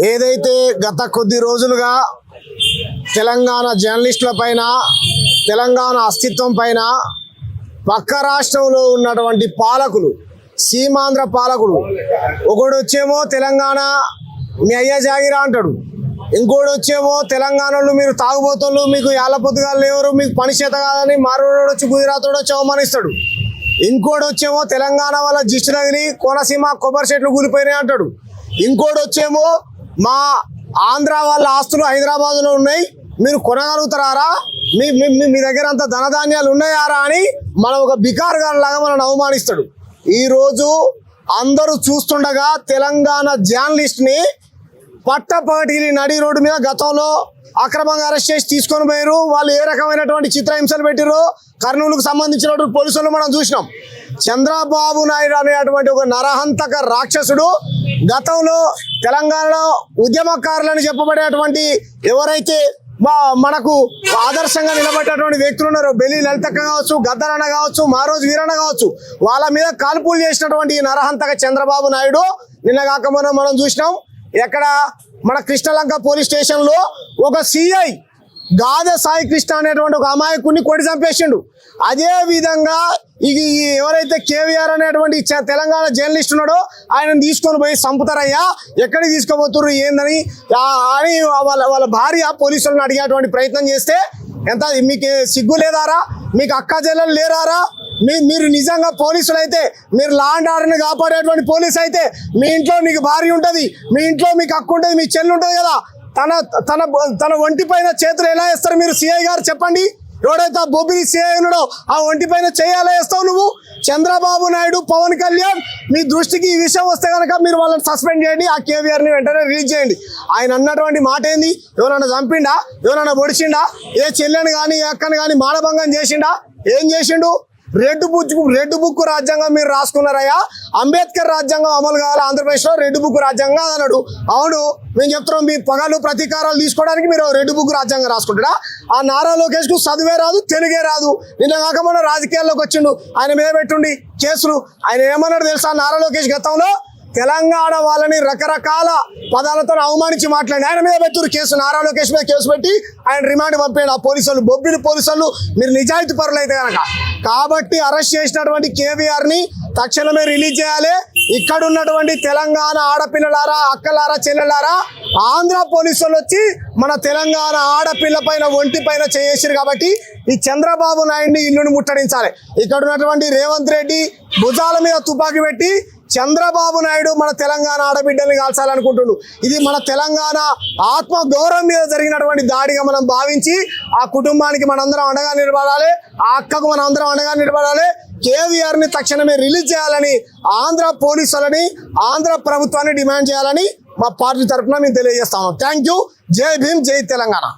ఏదైతే గత కొద్ది రోజులుగా తెలంగాణ జర్నలిస్టుల పైన తెలంగాణ అస్తిత్వం పైన పక్క రాష్ట్రంలో ఉన్నటువంటి పాలకులు సీమాంధ్ర పాలకులు ఒకడు వచ్చేమో తెలంగాణ మీ అయ్య జాగిరా అంటాడు, ఇంకోటి వచ్చేమో తెలంగాణలో మీరు తాగుబోతులు, మీకు యాలపొద్దుగా లేవరు, మీకు పని చేత కాదని మారోడు వచ్చి గుజరాతోడు వచ్చి అవమానిస్తాడు. ఇంకోటి వచ్చేమో తెలంగాణ వల్ల జిస్టు తగిలి కోనసీమ కొబ్బరి చెట్లు కూలిపోయినాయి అంటాడు. ఇంకోటి వచ్చేమో మా ఆంధ్ర వాళ్ళ ఆస్తులు హైదరాబాద్లో ఉన్నాయి, మీరు కొనగలుగుతారా, మీ మీ దగ్గర అంత ధనధాన్యాలు ఉన్నాయారా అని మనం ఒక బికార్ గారిలాగా మనల్ని అవమానిస్తాడు. ఈరోజు అందరూ చూస్తుండగా తెలంగాణ జర్నలిస్ట్ని పట్టపగటిలి నడి రోడ్డు మీద గతంలో అక్రమంగా అరెస్ట్ చేసి తీసుకొని పోయారు. వాళ్ళు ఏ రకమైనటువంటి చిత్రహింసలు పెట్టారో కర్నూలుకు సంబంధించిన పోలీసులు మనం చూసినాం. చంద్రబాబు నాయుడు అనేటువంటి ఒక నరహంతక రాక్షసుడు గతంలో తెలంగాణలో ఉద్యమకారులని చెప్పబడేటువంటి ఎవరైతే మనకు ఆదర్శంగా నిలబెట్టేటువంటి వ్యక్తులు ఉన్నారో, బెల్లి లలితక్క కావచ్చు, గద్దరన్న కావచ్చు, మారోజు వీరన్న కావచ్చు, వాళ్ళ మీద కాల్పులు చేసినటువంటి ఈ నరహంతక చంద్రబాబు నాయుడు నిన్న కాక మనం చూసినాం. ఎక్కడ మన కృష్ణలంక పోలీస్ స్టేషన్లో ఒక సిఐ గాదె సాయి కృష్ణ అనేటువంటి ఒక అమాయకుడిని కొట్టి చంపేసిండు. అదే విధంగా ఎవరైతే కేవీఆర్ అనేటువంటి తెలంగాణ జర్నలిస్ట్ ఉన్నాడో ఆయనను తీసుకొని పోయి చంపుతారయ్యా, ఎక్కడికి తీసుకోబోతుర్రు ఏందని అని వాళ్ళ భార్య పోలీసులను అడిగేటువంటి ప్రయత్నం చేస్తే, ఎంత మీకు సిగ్గు లేదారా, మీకు అక్క చెల్లెలు లేరారా, మీరు నిజంగా పోలీసులు అయితే, మీరు లా అండ్ ఆర్డర్ని కాపాడేటువంటి పోలీసు అయితే, మీ ఇంట్లో మీకు భార్య ఉంటుంది, మీ ఇంట్లో మీకు అక్క ఉంటుంది, మీ చెల్లి ఉంటుంది కదా, తన ఒంటి పైన చేతులు ఎలా వేస్తారు మీరు సిఐ గారు చెప్పండి. ఎవడైతే ఆ బొబ్బిలి సిఐ ఉన్నాడో ఆ ఒంటి పైన చేయాలా వేస్తావు నువ్వు? చంద్రబాబు నాయుడు, పవన్ కళ్యాణ్ మీ దృష్టికి ఈ విషయం వస్తే కనుక మీరు వాళ్ళని సస్పెండ్ చేయండి, ఆ కేవీఆర్ని వెంటనే రిలీజ్ చేయండి. ఆయన అన్నటువంటి మాట ఏంది? ఎవరన్నా చంపిండా, ఎవరన్నా పొడిచిండా, ఏ చెల్లెని కానీ ఏ అక్కని కానీ మానభంగం చేసిండా? ఏం చేసిండు? రెడ్ బుక్ రాజ్యాంగం మీరు రాసుకున్నారయ్యా, అంబేద్కర్ రాజ్యాంగం అమలు కావాలి ఆంధ్రప్రదేశ్లో, రెడ్ బుక్ రాజ్యాంగం అన్నాడు. అవును, మేము చెప్తున్నాం, మీ పగలు ప్రతీకారాలు తీసుకోవడానికి మీరు రెడ్ బుక్ రాజ్యాంగం రాసుకుంటారా? ఆ నారా లోకేష్కు చదువే రాదు, తెలుగే రాదు. నిన్న కాక మన రాజకీయాల్లోకి వచ్చిండు, ఆయన మీద పెట్టుండి కేసులు. ఆయన ఏమన్నాడు తెలుసా? నారా లోకేష్ గతంలో తెలంగాణ వాళ్ళని రకరకాల పదాలతో అవమానించి మాట్లాడి ఆయన మీద పెట్టారు కేసు. నారా లోకేష్ మీద కేసు పెట్టి ఆయన రిమాండ్ పంపాడు. ఆ పోలీసులు, బొబ్బిలి పోలీసులు మీరు నిజాయితీ పరులు అయితే కనుక. కాబట్టి అరెస్ట్ చేసినటువంటి కేవీఆర్ని తక్షణమే రిలీజ్ చేయాలి. ఇక్కడ ఉన్నటువంటి తెలంగాణ ఆడపిల్లలారా, అక్కలారా, చెల్లెలారా, ఆంధ్ర పోలీసులు వచ్చి మన తెలంగాణ ఆడపిల్ల పైన ఒంటి పైన చేసారు. కాబట్టి ఈ చంద్రబాబు నాయుడిని ఇల్లుని ముట్టడించాలి. ఇక్కడ ఉన్నటువంటి రేవంత్ రెడ్డి భుజాల మీద తుపాకీ పెట్టి చంద్రబాబు నాయుడు మన తెలంగాణ ఆడబిడ్డల్ని కాల్చాలనుకుంటుండు. ఇది మన తెలంగాణ ఆత్మ గౌరవం మీద జరిగినటువంటి దాడిగా మనం భావించి ఆ కుటుంబానికి మనందరం అండగా నిలబడాలి, ఆ అక్కకు మనం అందరం అండగా నిలబడాలి. కేవీఆర్ని తక్షణమే రిలీజ్ చేయాలని ఆంధ్ర పోలీసులని, ఆంధ్ర ప్రభుత్వాన్ని డిమాండ్ చేయాలని మా పార్టీ తరఫున మేము తెలియజేస్తాము. Thank you. జై భీమ్, జై తెలంగాణ.